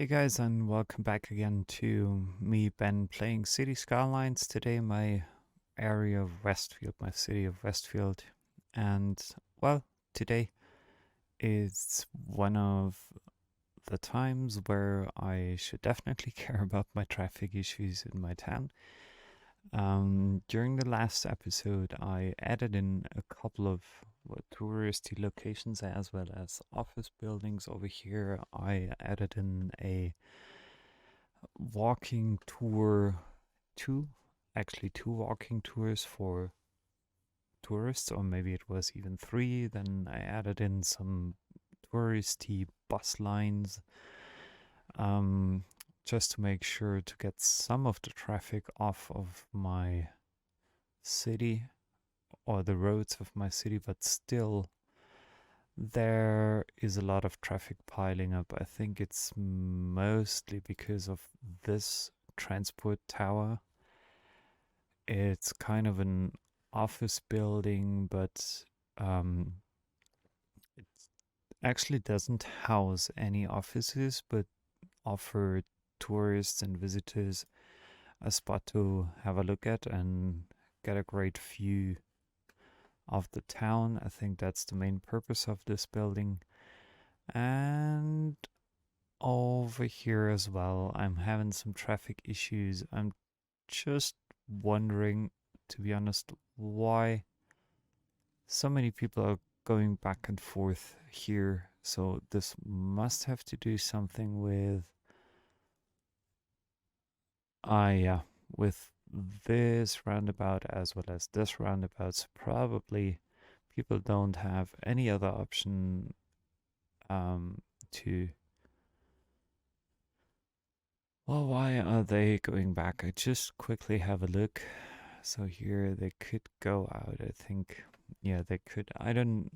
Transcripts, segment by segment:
Hey guys, and welcome back again to me, Ben, playing City Skylines. Today, my area of Westfield, my city of Westfield. And, well, today is one of the times where I should definitely care about my traffic issues in my town. During the last episode, I added in a couple of touristy locations as well as office buildings over here. I added in a walking tour, two, actually two walking tours for tourists, or maybe it was even three. Then I added in some touristy bus lines, um, just to make sure to get some of the traffic off of my city or the roads of my city, but still there is a lot of traffic piling up. I think it's mostly because of this transport tower. It's kind of an office building, but it actually doesn't house any offices, but offer tourists and visitors a spot to have a look at and get a great view of the town. I think that's the main purpose of this building. And over here as well, I'm having some traffic issues. I'm just wondering, to be honest, why so many people are going back and forth here. So this must have to do something with, yeah, with this roundabout as well as this roundabout. So probably people don't have any other option to. Well, why are they going back? I just quickly have a look. So here they could go out, I think. Yeah, they could. I don't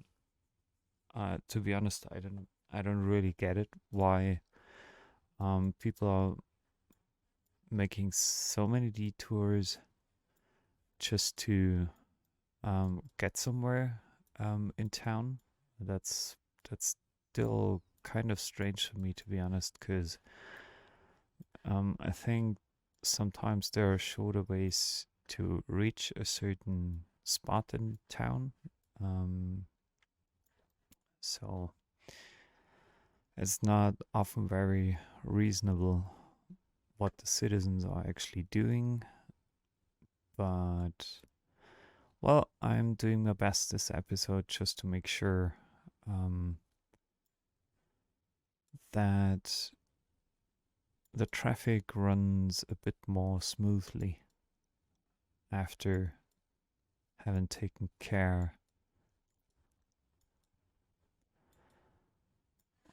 to be honest, I don't really get it why people are making so many detours just to get somewhere in town. That's that's still kind of strange for me, to be honest, because I think sometimes there are shorter ways to reach a certain spot in town. Um, so it's not often very reasonable what the citizens are actually doing. But, well, I'm doing my best this episode just to make sure um, that the traffic runs a bit more smoothly after having taken care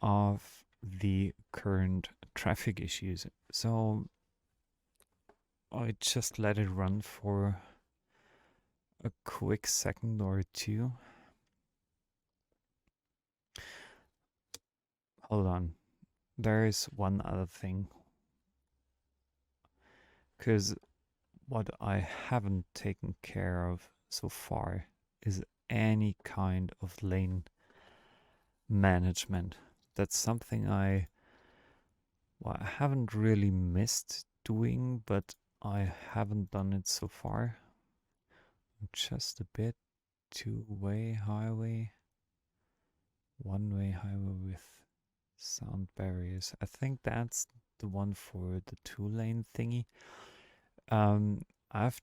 of the current traffic issues. So I just let it run for a quick second or two. Hold on. There is one other thing. Because what I haven't taken care of so far is any kind of lane management. That's something I haven't really missed doing, but I haven't done it so far. Just a bit. Two-way highway, one-way highway with sound barriers. I think that's the one for the two-lane thingy. I've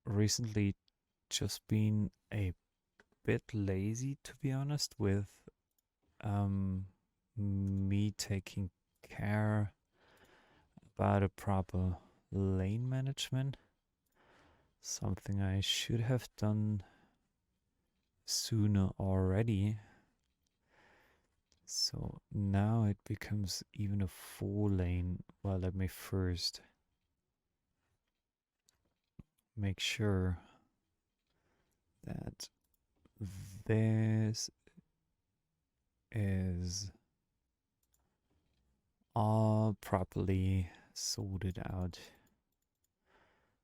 recently just been a bit lazy, to be honest, with me taking care about a proper lane management. Something I should have done sooner already. So now it becomes even a 4 lane. Well, let me first make sure that this is all properly sorted out.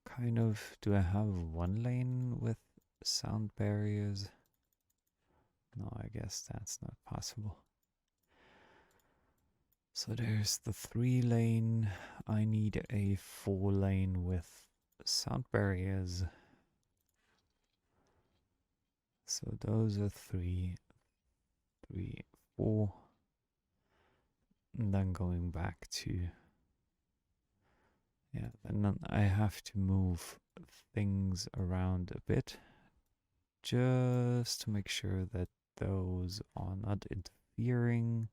Kind of, do I have 1 lane with sound barriers? No, I guess that's not possible. So there's the 3 lane. I need a 4 lane with sound barriers. So those are three, three, four. And then going back to, yeah, and then I have to move things around a bit just to make sure that those are not interfering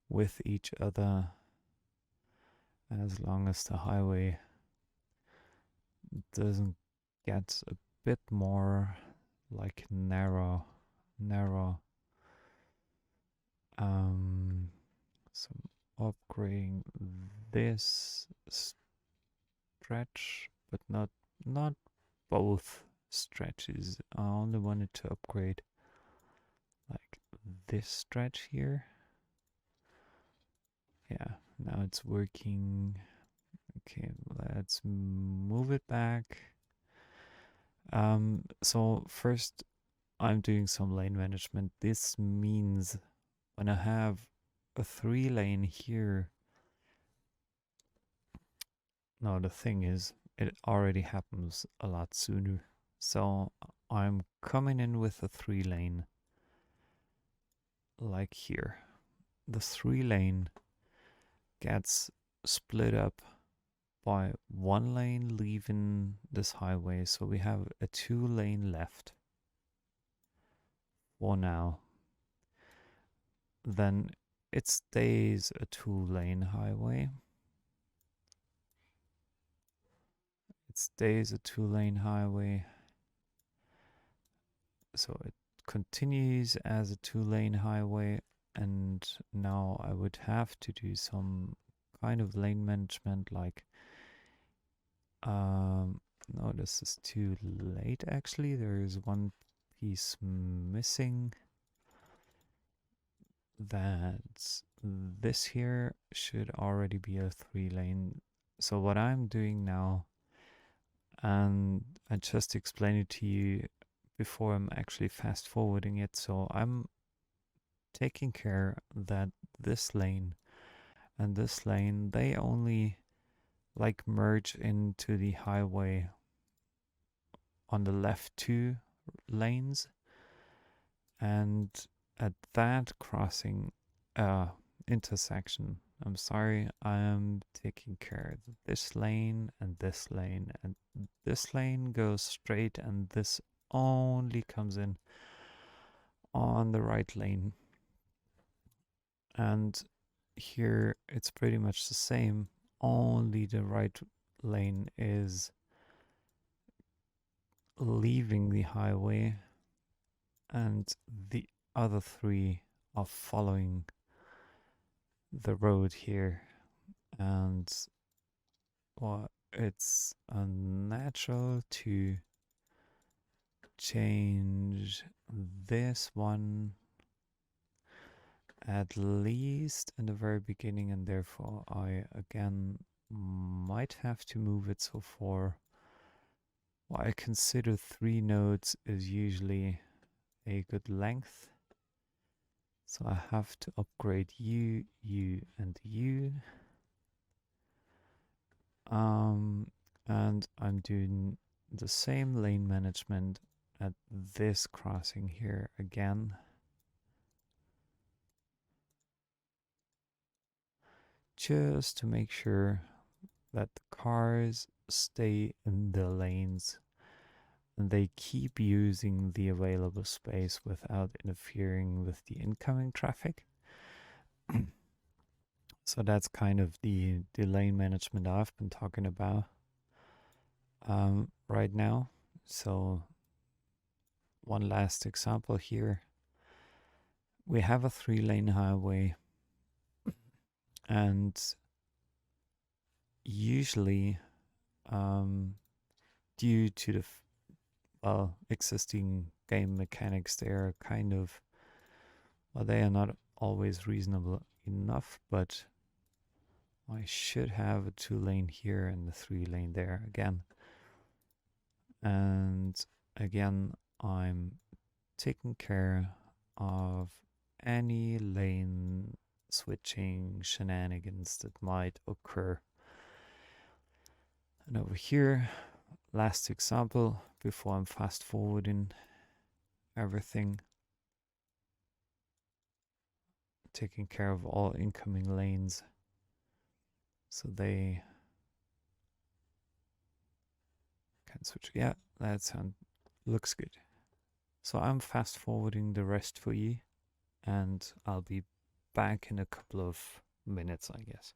with each other, as long as the highway doesn't get a bit more like narrow. Um, so upgrading this stretch, but not both stretches. I only wanted to upgrade like this stretch here. Yeah, now it's working. Okay, let's move it back. So first I'm doing some lane management. This means when I have a 3 lane here, no, the thing is, it already happens a lot sooner. So I'm coming in with a 3 lane like here. The 3 lane gets split up by 1 lane leaving this highway. So we have a 2 lane left for now. Then it stays a 2 lane highway. It stays a 2 lane highway. So it continues as a 2 lane highway. And now I would have to do some kind of lane management like, no, this is too late actually. There is one piece missing. That this here should already be a 3 lane. So what I'm doing now, and I just explained it to you before I'm actually fast forwarding it. So I'm taking care that this lane and this lane, they only like merge into the highway on the left 2 lanes, and at that crossing intersection, I'm sorry, I am taking care that this lane and this lane and this lane goes straight, and this only comes in on the right lane. And here it's pretty much the same, only the right lane is leaving the highway and the other 3 are following the road here. And well, it's unnatural to change this one at least in the very beginning, and therefore I again might have to move it. So for what I consider 3 nodes is usually a good length. So I have to upgrade you, you, and you. And I'm doing the same lane management at this crossing here again. Just to make sure that the cars stay in the lanes and they keep using the available space without interfering with the incoming traffic. So that's kind of the lane management I've been talking about right now. So one last example here. We have a 3 lane highway, and usually due to the existing game mechanics, they are kind of, well, they are not always reasonable enough, but I should have a 2 lane here and a 3 lane there again. And again, I'm taking care of any lane switching shenanigans that might occur. And over here, last example before I'm fast forwarding everything, taking care of all incoming lanes so they can switch. Yeah, that looks good. So I'm fast forwarding the rest for you, and I'll be back in a couple of minutes, I guess.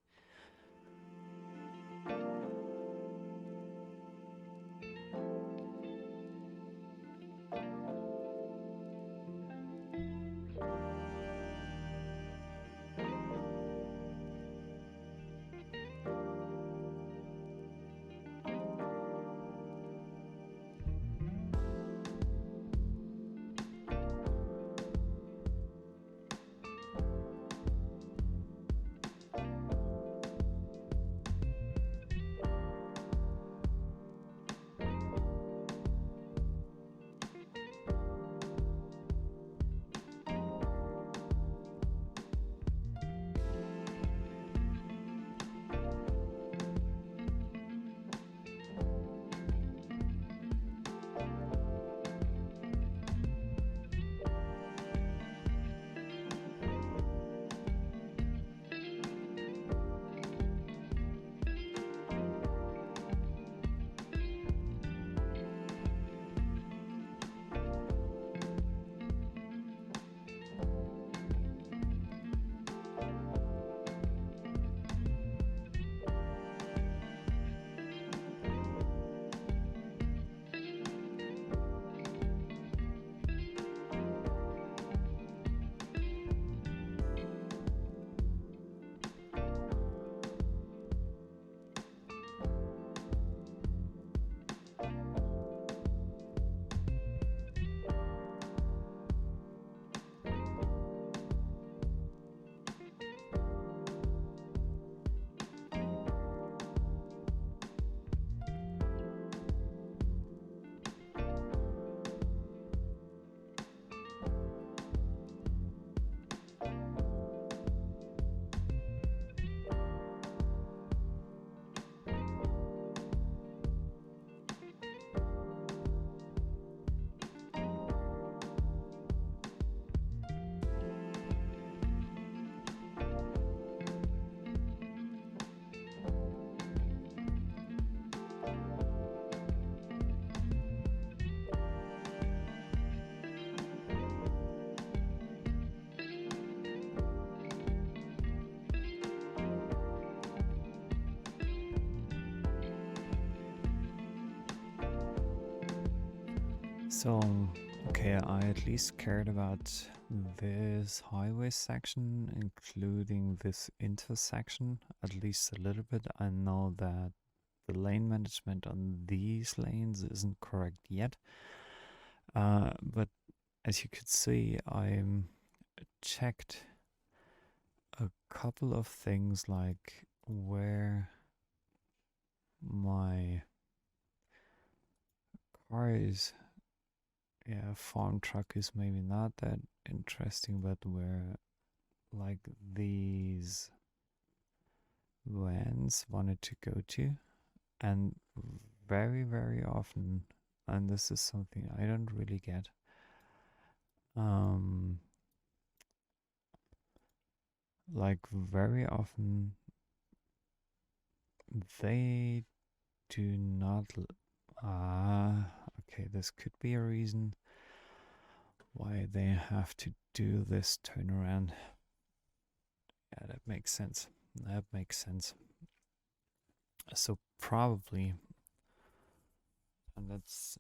So, okay, I at least cared about this highway section, including this intersection, at least a little bit. I know that the lane management on these lanes isn't correct yet, but as you could see, I checked a couple of things like where my car is. Yeah, farm truck is maybe not that interesting, but where like these vans wanted to go to, and very, very often, and this is something I don't really get, um, like very often they do not. Okay, this could be a reason why they have to do this turnaround. Yeah, that makes sense. That makes sense. So probably, and that's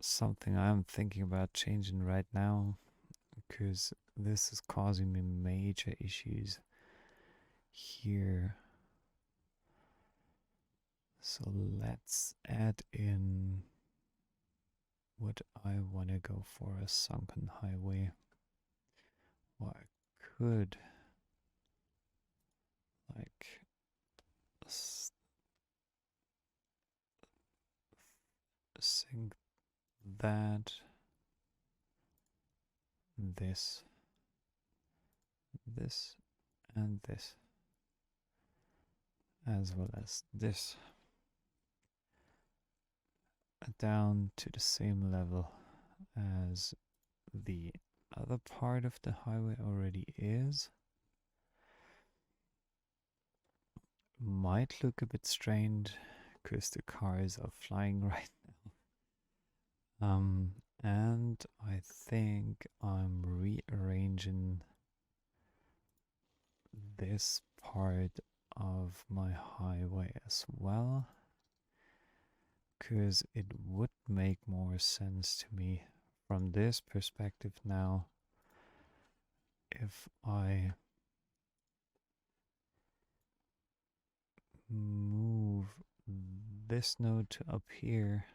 something I'm thinking about changing right now, because this is causing me major issues here. So let's add in what I want to go for a sunken highway. Or I could like sync that, this, and this, as well as this, down to the same level as the other part of the highway already is. Might look a bit strained because the cars are flying right now. And I think I'm rearranging this part of my highway as well, because it would make more sense to me from this perspective now if I move this node to up here.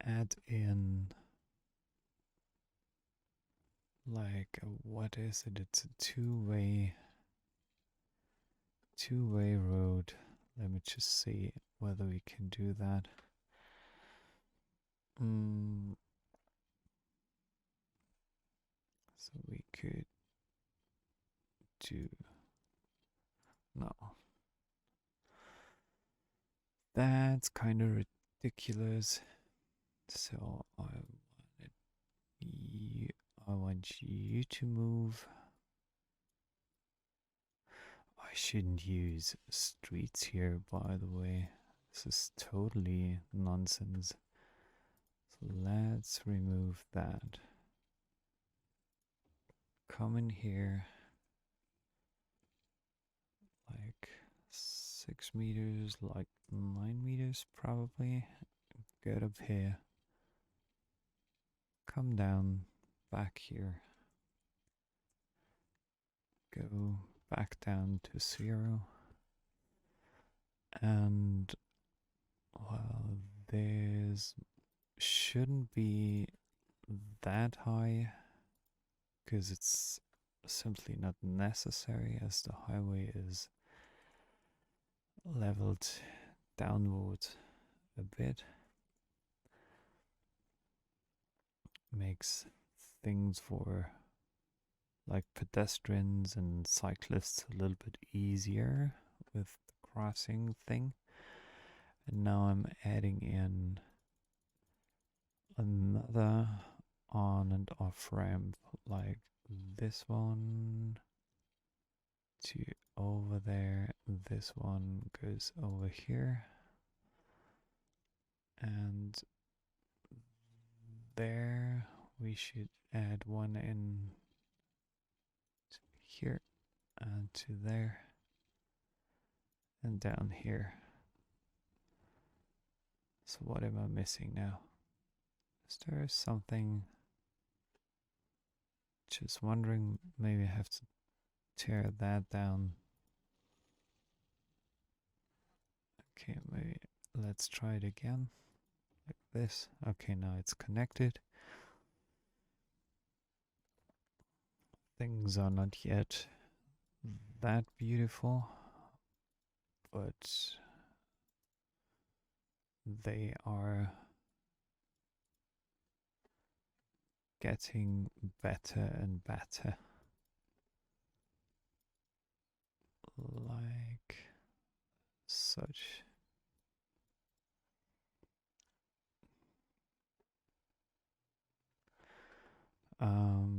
Add in like what is it? It's a two-way road. Let me just see whether we can do that. So we could do no. That's kind of ridiculous. So I want you to move. I shouldn't use streets here, by the way. This is totally nonsense. So let's remove that. Come in here. Like 6 meters, like 9 meters probably. Get up here. Come down back here. Go back down to 0. And well, there's shouldn't be that high because it's simply not necessary as the highway is leveled downward a bit. Makes things for like pedestrians and cyclists a little bit easier with the crossing thing. And now I'm adding in another on and off ramp like this one to over there. This one goes over here. And there we should add one in here and to there and down here. So what am I missing now? Is there something? Just wondering, maybe I have to tear that down. Okay, maybe let's try it again. Like this. Okay, now it's connected. Things are not yet that beautiful, but they are getting better and better. Like such.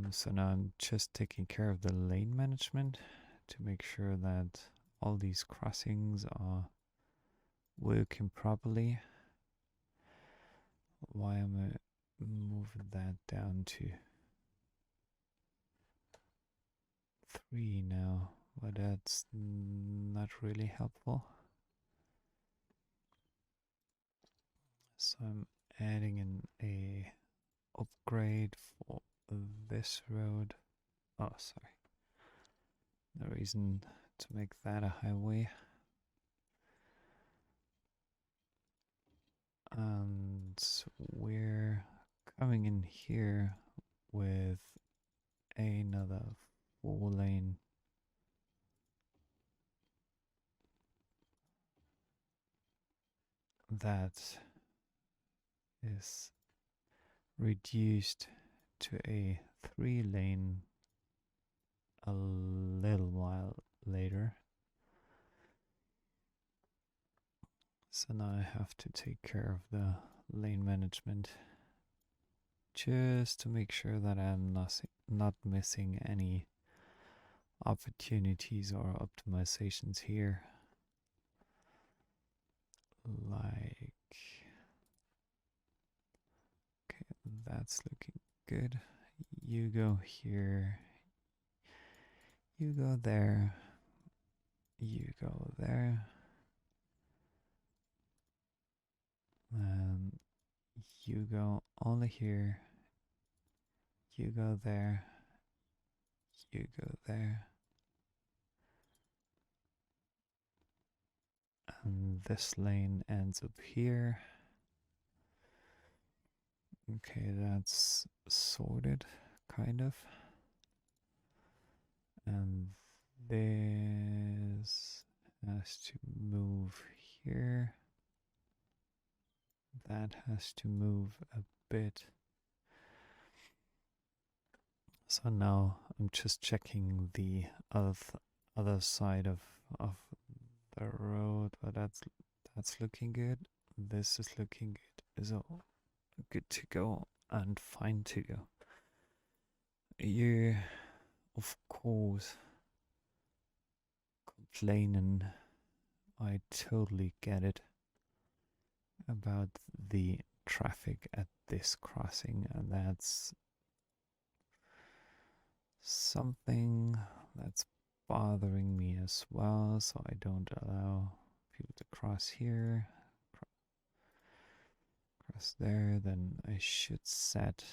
So now I'm just taking care of the lane management to make sure that all these crossings are working properly. Why am I moving that down to 3 now? Well, that's not really helpful. So I'm adding in a upgrade for this road. Oh, sorry. No reason to make that a highway. And we're coming in here with another 4-lane. That is reduced to a 3 lane a little while later. So now I have to take care of the lane management just to make sure that I'm not missing any opportunities or optimizations here. Like, okay, that's looking good. You go here, you go there, you go there, and you go only here, you go there, you go there, and this lane ends up here. Okay, that's sorted, kind of. And this has to move here. That has to move a bit. So now I'm just checking the other side of the road, but that's looking good. This is looking good. Is all good to go and fine to go. You, of course, complaining. I totally get it about the traffic at this crossing, and that's something that's bothering me as well, so I don't allow people to cross here, cross there. Then I should set,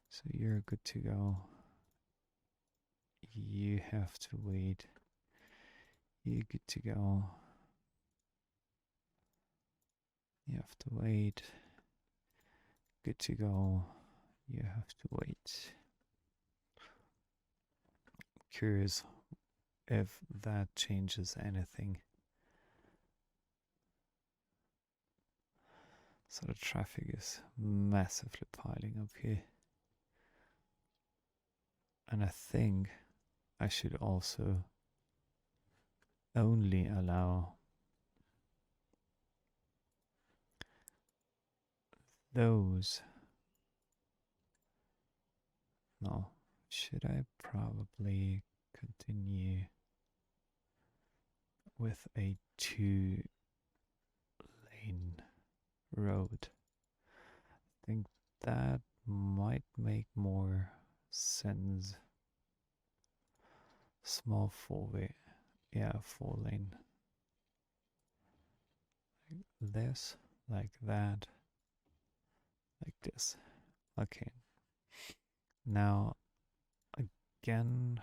so you're good to go. You have to wait. You're good to go. You have to wait. Good to go. You have to wait. Curious if that changes anything. So the traffic is massively piling up here. And I think I should also only allow those. No, should I probably continue with a 2-lane road? I think that might make more sense. Small 4-way, yeah, 4-lane. Like this, like that, like this. Okay. Now, again,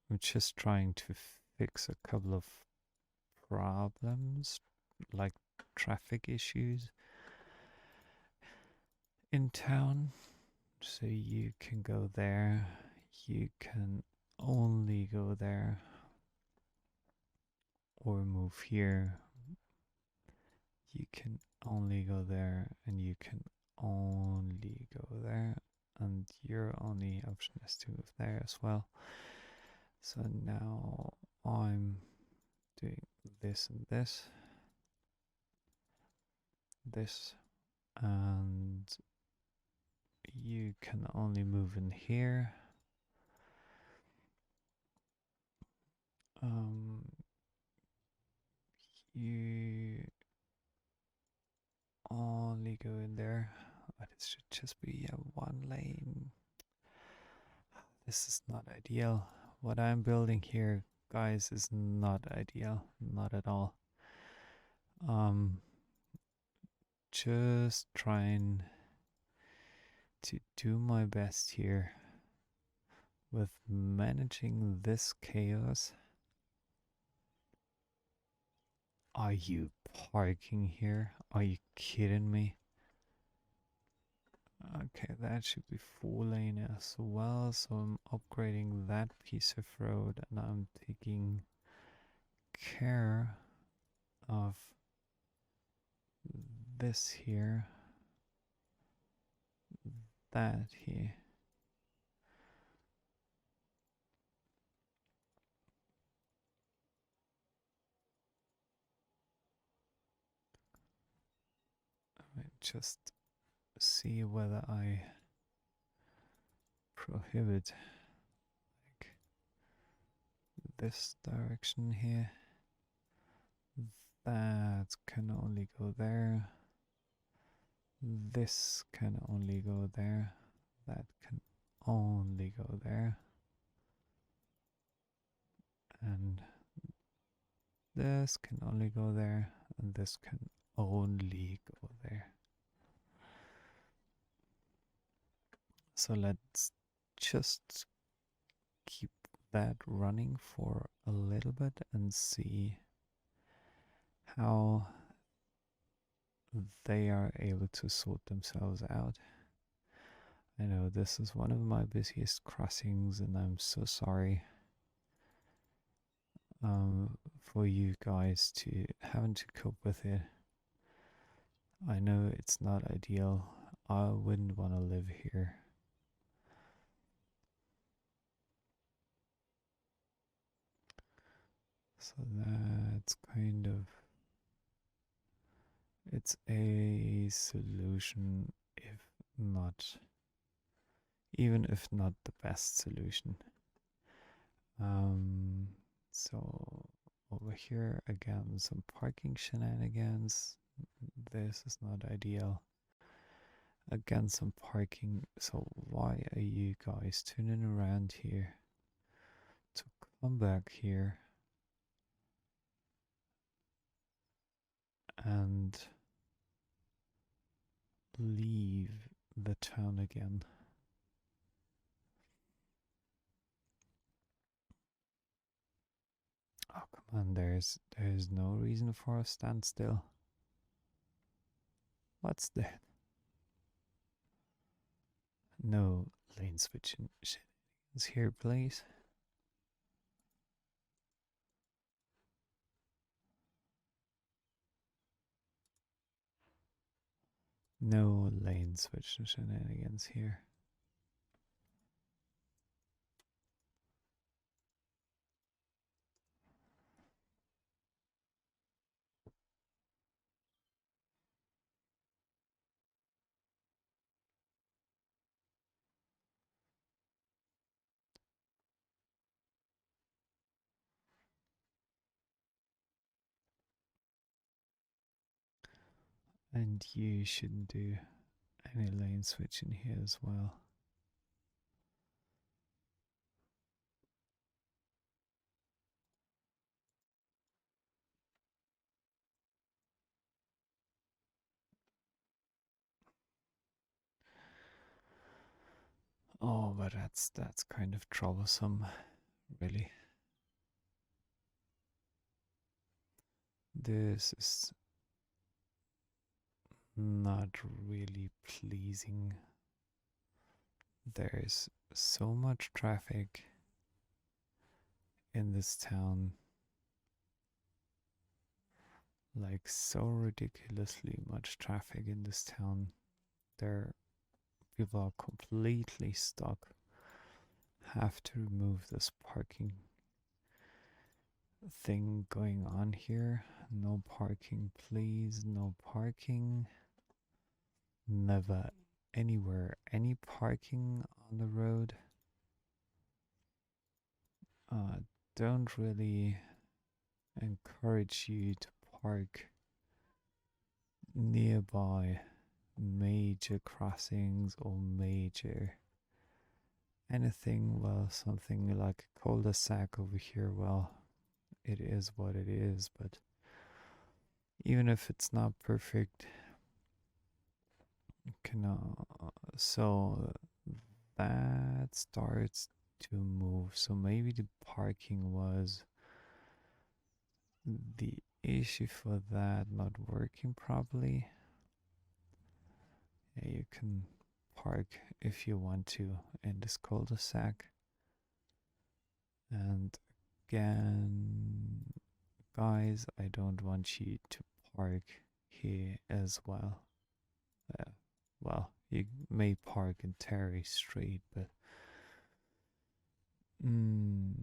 I'm just trying to fix a couple of problems, like traffic issues in town. So you can go there, you can only go there, or move here. You can only go there, and you can only go there, and your only option is to move there as well. So now I'm doing this and this, and you can only move in here. You only go in there, but it should just be a 1 lane. This is not ideal. What I'm building here, guys, is not ideal, not at all. Just trying to do my best here with managing this chaos. Are you parking here? Are you kidding me? Okay, that should be 4-lane as well, so I'm upgrading that piece of road, and I'm taking care of this here. that here. Just see whether I prohibit like this direction here. That can only go there. This can only go there. That can only go there. And this can only go there. And this can only go there. So let's just keep that running for a little bit and see how they are able to sort themselves out. I know this is one of my busiest crossings, and I'm so sorry for you guys to having to cope with it. I know it's not ideal. I wouldn't want to live here. So that's kind of, it's a solution, if not, even if not the best solution. So over here again, some parking shenanigans. This is not ideal. Again, some parking. So why are you guys tuning around here to come back here and leave the town again? Oh, come on, there's no reason for a standstill. What's that? No lane switching shenanigans here, please. No lane switching shenanigans here. And you shouldn't do any lane switching here as well. Oh, but that's kind of troublesome, really. This is not really pleasing. There's so much traffic in this town. Like so ridiculously much traffic in this town. There people are completely stuck. Have to remove this parking thing going on here. No parking, please. No parking. Never anywhere any parking on the road. Don't really encourage you to park nearby major crossings or major anything. Well, something like a cul-de-sac over here, well, it is what it is, but even if it's not perfect, so that starts to move. So maybe the parking was the issue for that not working properly. Yeah, you can park if you want to in this cul-de-sac. And again, guys, I don't want you to park here as well. well, you may park in Terry Street, but mm,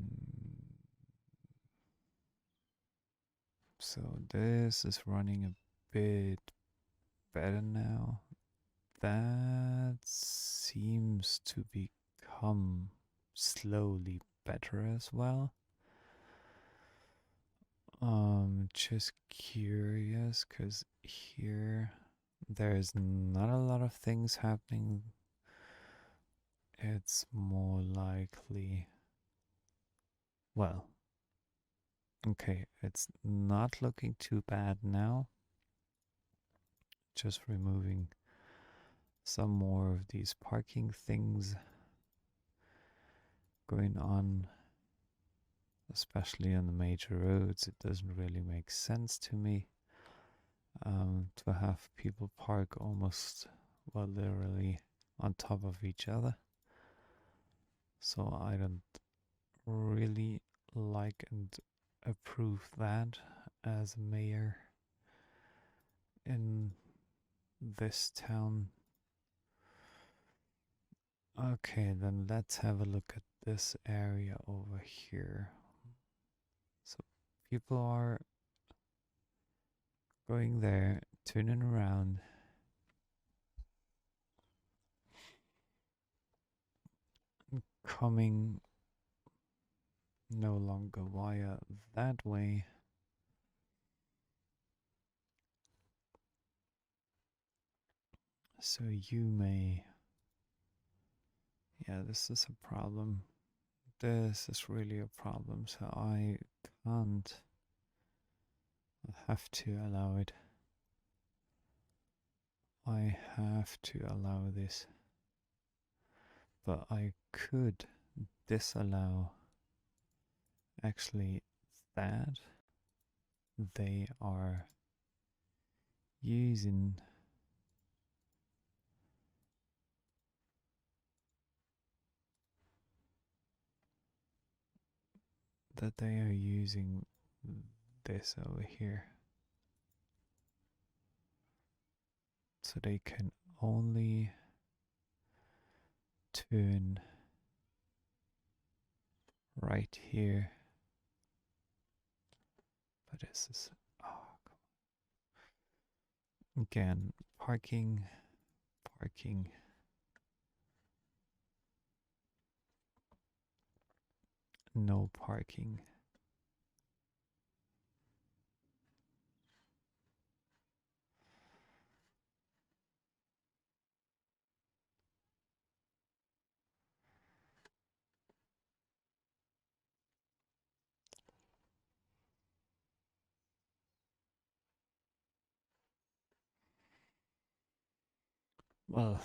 so this is running a bit better now. That seems to become slowly better as well. Just curious, because here there's not a lot of things happening. It's more likely, well, okay, it's not looking too bad now. Just removing some more of these parking things going on, especially on the major roads. It doesn't really make sense to me to have people park almost, well, literally on top of each other. So I don't really like and approve that as a mayor in this town. Okay, then let's have a look at this area over here. So people are going there, turning around, coming no longer via that way. So you may, yeah, this is a problem. This is really a problem. So I can't, I have to allow it. I have to allow this. But I could disallow actually that they are using this over here. So they can only turn right here. But this is, oh, again, parking, parking. No parking. Well,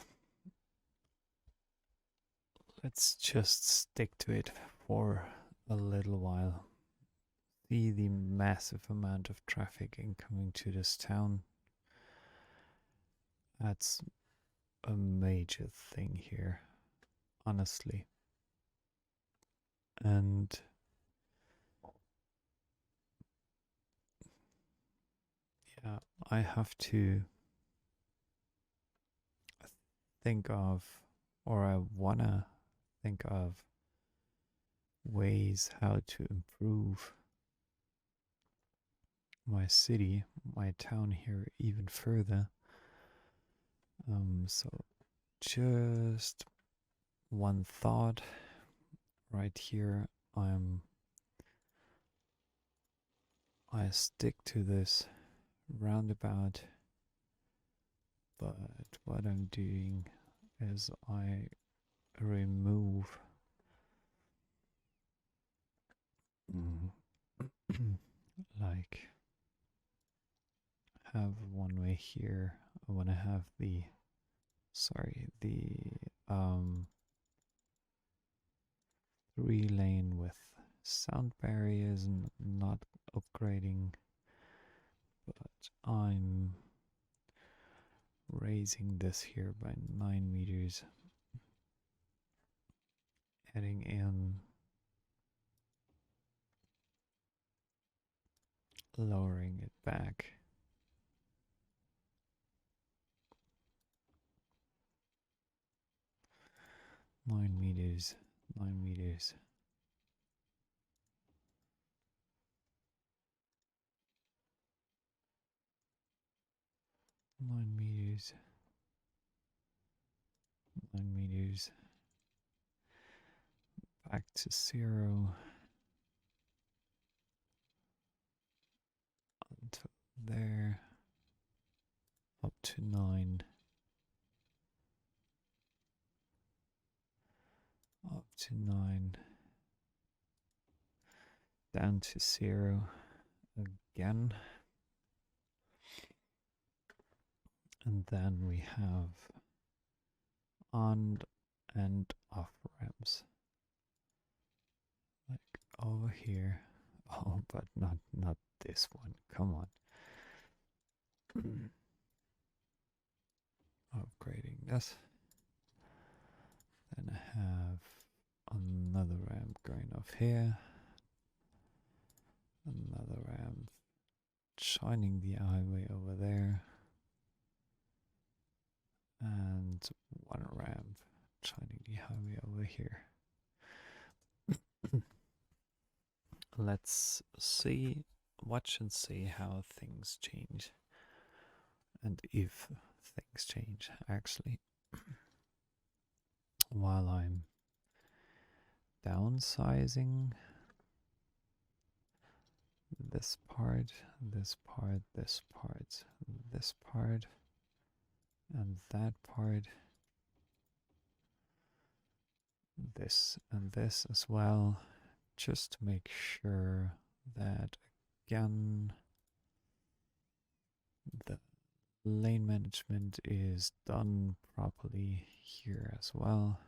let's just stick to it for a little while. See the massive amount of traffic incoming to this town. That's a major thing here, honestly. And yeah, I have to think of, or I wanna think of ways how to improve my city, my town here even further. So just one thought right here. I stick to this roundabout, but what I'm doing is I remove like have one way here. I want to have the um 3-lane with sound barriers and not upgrading, but I'm raising this here by 9 meters, adding in, lowering it back. 9 meters, 9 meters. 9 meters, 9 meters, back to 0, until there, up to 9, up to 9, down to 0 again. And then we have on and off ramps. Like over here. Oh, but not this one. Come on. Upgrading this. Then I have another ramp going off here. Another ramp shining the highway over there. And one ramp shining the highway over here. Let's see, watch and see how things change. And if things change, actually. While I'm downsizing this part, this part, this part, this part, and that part, this and this as well, just to make sure that, again, the lane management is done properly here as well.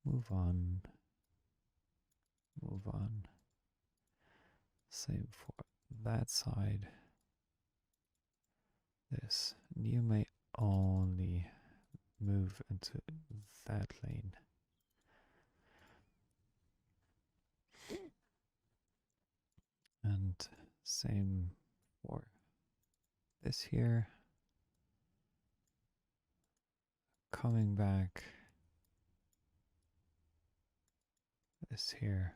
Move on. Move on. Same for that side. This. You may only move into that lane. And same for this here. Coming back. This here.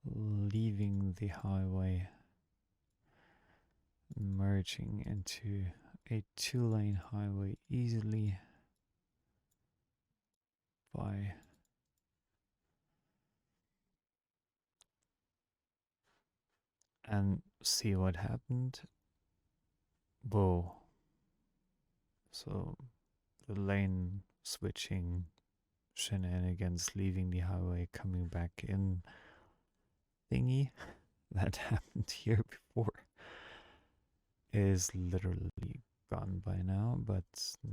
Leaving the highway. Merging into a 2-lane highway easily by and see what happened. Whoa. So the lane switching shenanigans, leaving the highway, coming back in thingy that happened here before is literally gone by now, but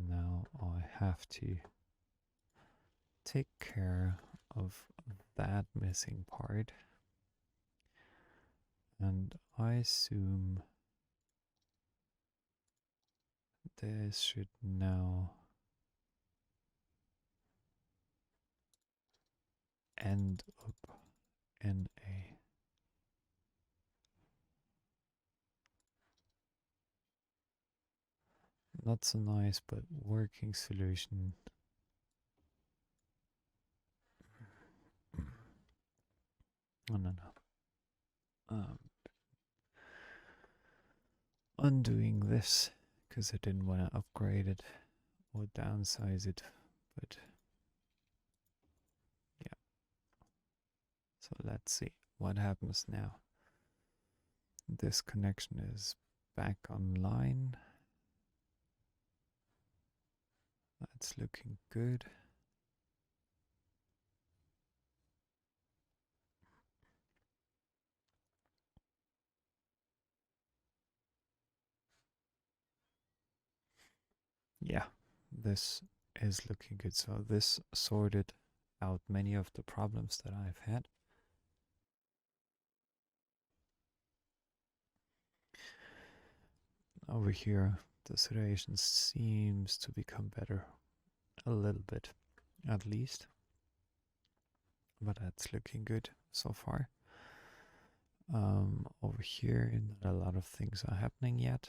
now I have to take care of that missing part. And I assume this should now end up in a not so nice but working solution. Oh, no. Undoing this because I didn't want to upgrade it or downsize it, but yeah. So let's see what happens now. This connection is back online. That's looking good. Yeah, this is looking good. So this sorted out many of the problems that I've had. Over here, the situation seems to become better. A little bit, at least. But that's looking good so far. Over here, not a lot of things are happening yet,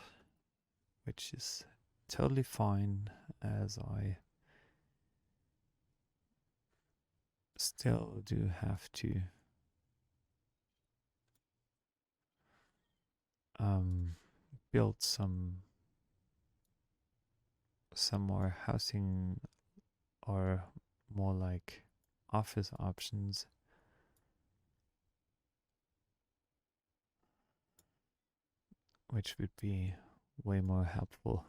which is totally fine, as I still do have to um, build some more housing or more like office options, which would be way more helpful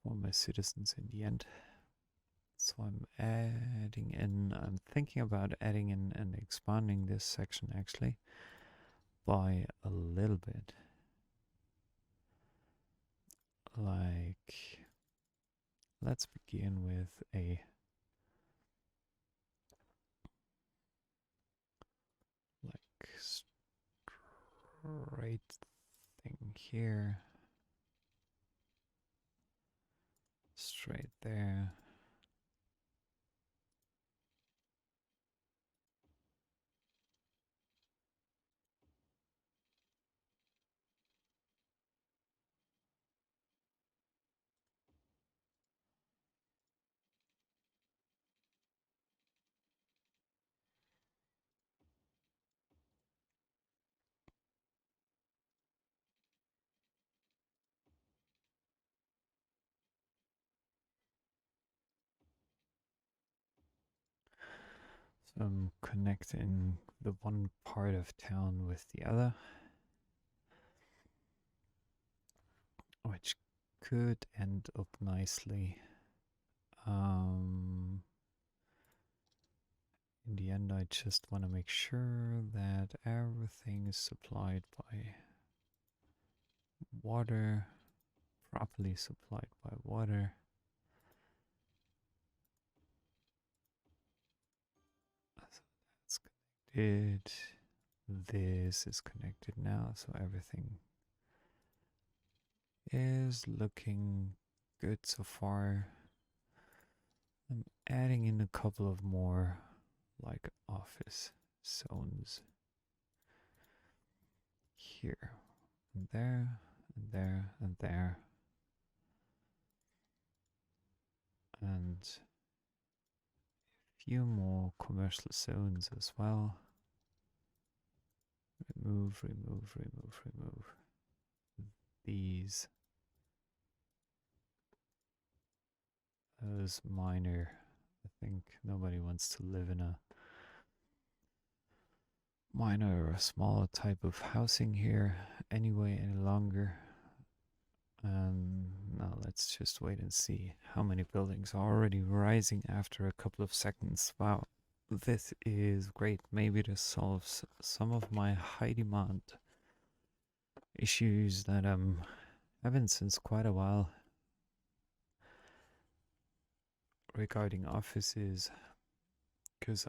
for my citizens in the end. So I'm thinking about adding in and expanding this section actually by a little bit. Like, let's begin with a like straight thing here, straight there. So I'm connecting the one part of town with the other, which could end up nicely. In the end, I just want to make sure that everything is supplied by water, properly supplied by water. So that's connected. This is connected now, so everything is looking good so far. I'm adding in a couple of more like office zones here and there and there and there, and a few more commercial zones as well. Remove, remove, remove, remove these. Those minor. I think nobody wants to live in a minor or a smaller type of housing here anyway any longer. Now let's just wait and see how many buildings are already rising after a couple of seconds. Wow, this is great. Maybe this solves some of my high demand issues that I'm having since quite a while regarding offices, because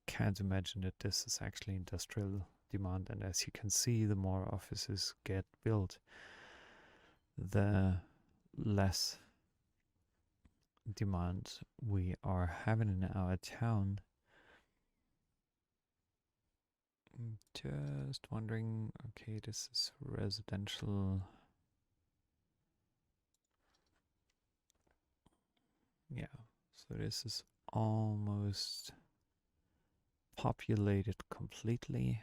can't imagine that this is actually industrial demand. And as you can see, the more offices get built, the less demand we are having in our town. Just wondering, okay, this is residential. Yeah, so this is almost populated completely.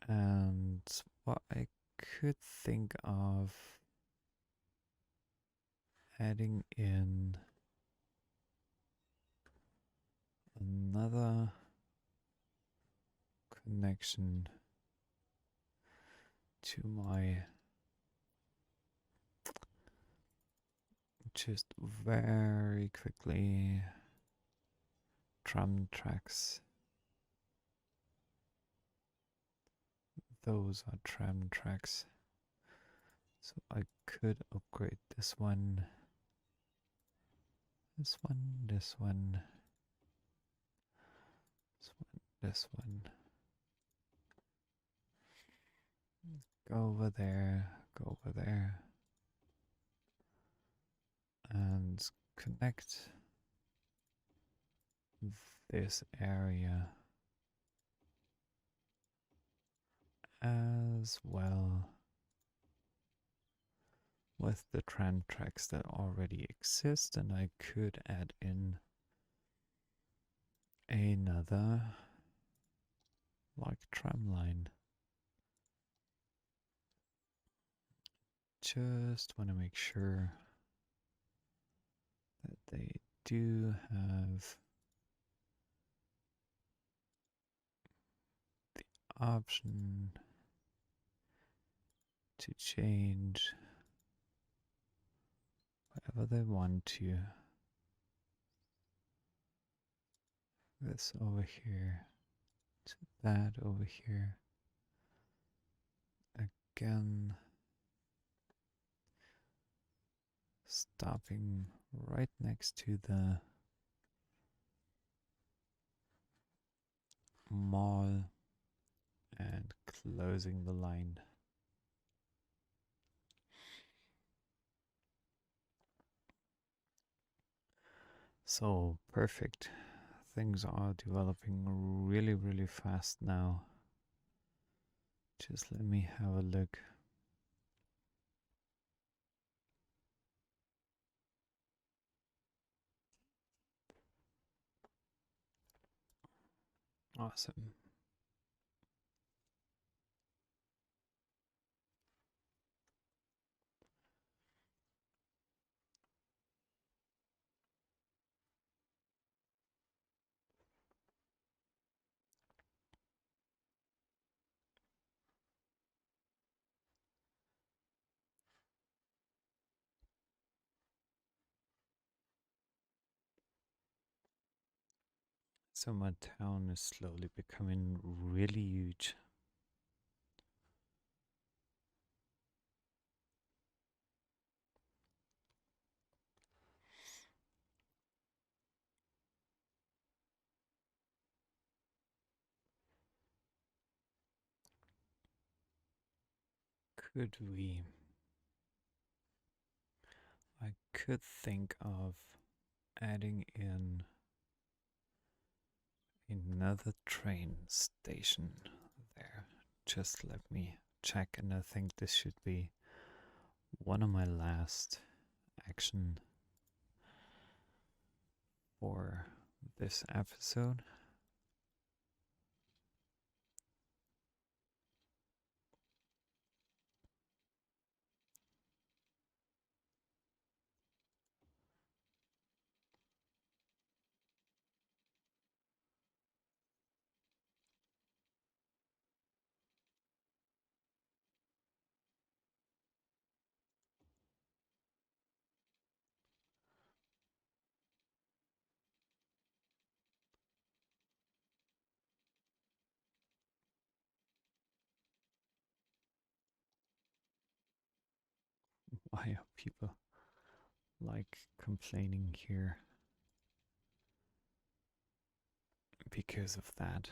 And what I could think of adding in another connection to my just very quickly tram tracks. Those are tram tracks. So I could upgrade this one, this one, this one, this one, this one. Go over there, go over there, and connect this area as well. with the tram tracks that already exist, and I could add in another like tram line. Just want to make sure that they do have the option to change whatever they want to. This over here to that over here. Again, stopping right next to the mall and closing the line. So perfect. Things are developing really, really fast now. Just let me have a look. Awesome. So my town is slowly becoming really huge. Could we? I could think of adding in another train station there. Just let me check, and I think this should be one of my last action for this episode. Why are people like complaining here? Because of that.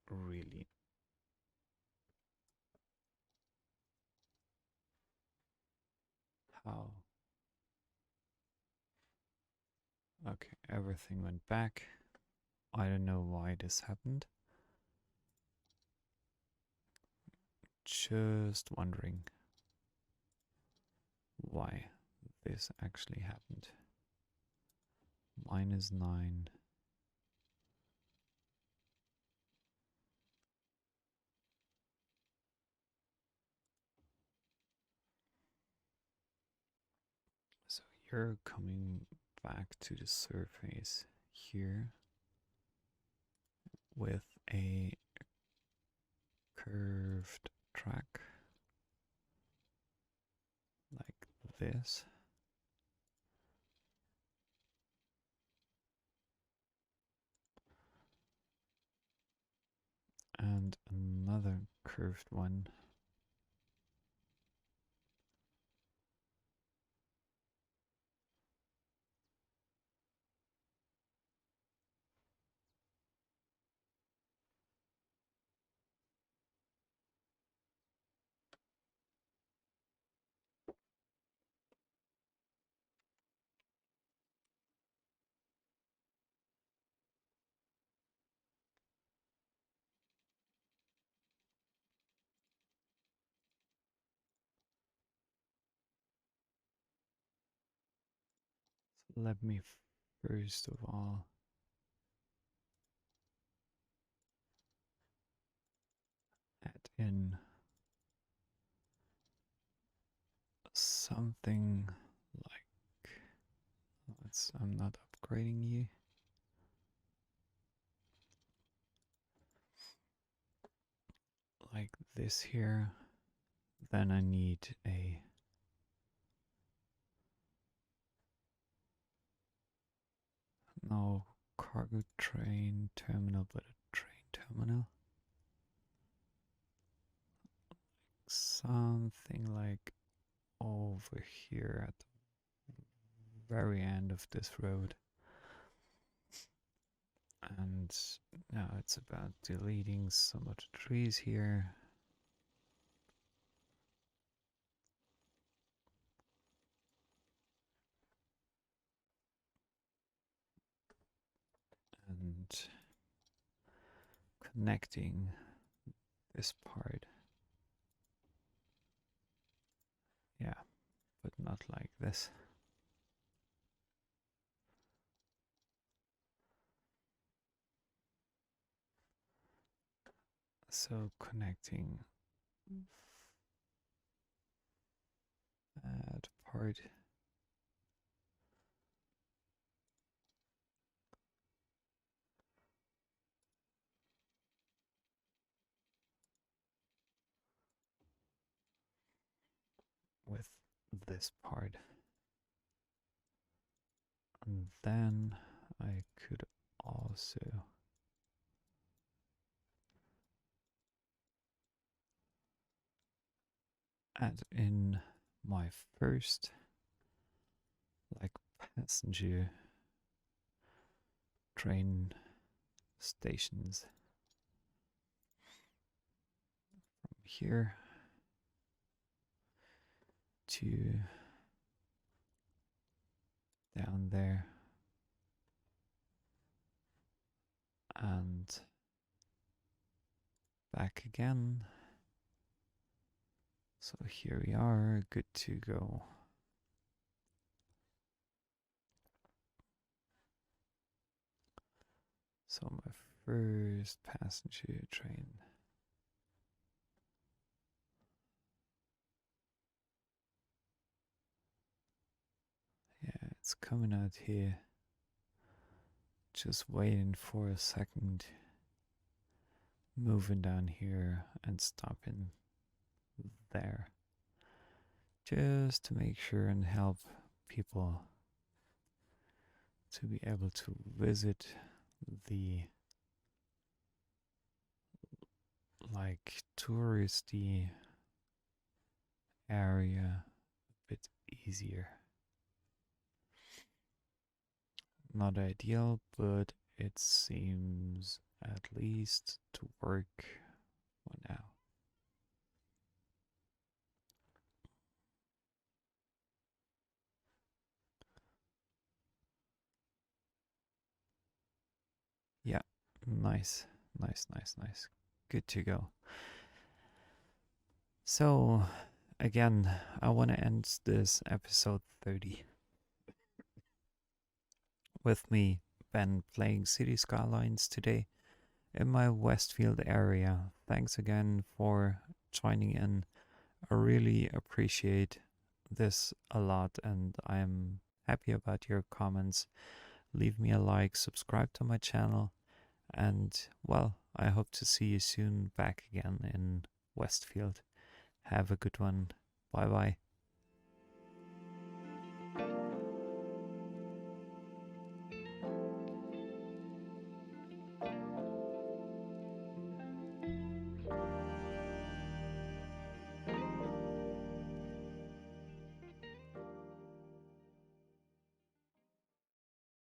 Really. How? Okay, everything went back. I don't know why this happened. Just wondering why this actually happened. -9. So you're coming back to the surface here with a curved track like this. And another curved one. let me first of all add in something like, I'm not upgrading you. Like this here. Then I need a no cargo train terminal, but a train terminal. Something like over here at the very end of this road. And now it's about deleting some of the trees here. And connecting this part. Yeah, but not like this. So connecting that part. With this part. And then I could also add in my first like passenger train stations from here to down there and back again. So here we are, good to go. So my first passenger train. Yeah, it's coming out here. Just waiting for a second. Moving down here and stopping there. Just to make sure and help people to be able to visit the like touristy area a bit easier. Not ideal, but it seems at least to work for now. Yeah, nice, nice, nice, nice. Good to go. So, again, I want to end this episode 30 with me, Ben, playing City Skylines today in my Westfield area. Thanks again for joining in. I really appreciate this a lot, and I'm happy about your comments. Leave me a like, subscribe to my channel, and well, I hope to see you soon back again in Westfield. Have a good one. Bye bye.